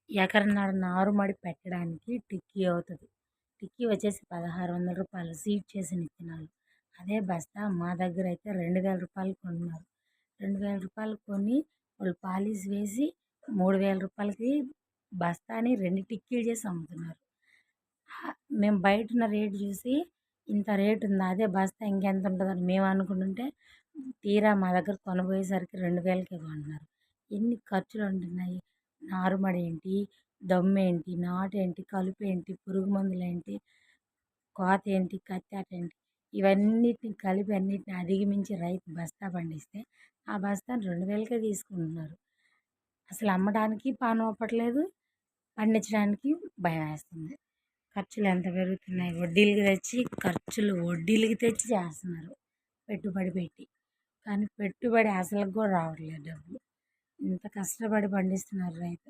ఎకరన్నర నారుమడి పెట్టడానికి టిక్కీ అవుతుంది. టిక్కీ వచ్చేసి రూ. 1600 సీడ్ చేసిన విత్తనాలు. అదే బస్తా మా దగ్గర అయితే రూ. 2000 కొన్నారు. రూ. 2000 కొని వాళ్ళు పాలిష్ వేసి రూ. 3000కి బస్తాని 2 టిక్కీలు చేసి అమ్ముతున్నారు. మేము బయటున్న రేటు చూసి ఇంత రేటు ఉందా, అదే బస్తా ఇంకెంత ఉంటుందని మేము అనుకుంటుంటే తీరా మా దగ్గర కొనబోయేసరికి 2000కే కొంటున్నారు. ఎన్ని ఖర్చులు ఉంటున్నాయి. నారుమడి ఏంటి, దమ్మేంటి, నాటేంటి, కలుపేంటి, పురుగు మందులేంటి, కోత ఏంటి, కత్తాట ఏంటి, ఇవన్నిటిని కలిపి అన్నిటిని అధిగమించి రైతు బస్తా పండిస్తే ఆ బస్తాని 2000కే తీసుకుంటున్నారు. అసలు అమ్మడానికి పానం ఒప్పట్లేదు, పండించడానికి భయం వేస్తుంది. ఖర్చులు ఎంత పెరుగుతున్నాయి. వడ్డీలకి తెచ్చి చేస్తున్నారు పెట్టుబడి పెట్టి. కానీ పెట్టుబడి అసలుకి కూడా రావట్లేదు డబ్బులు. ఇంత కష్టపడి పండిస్తున్నారు రైతు.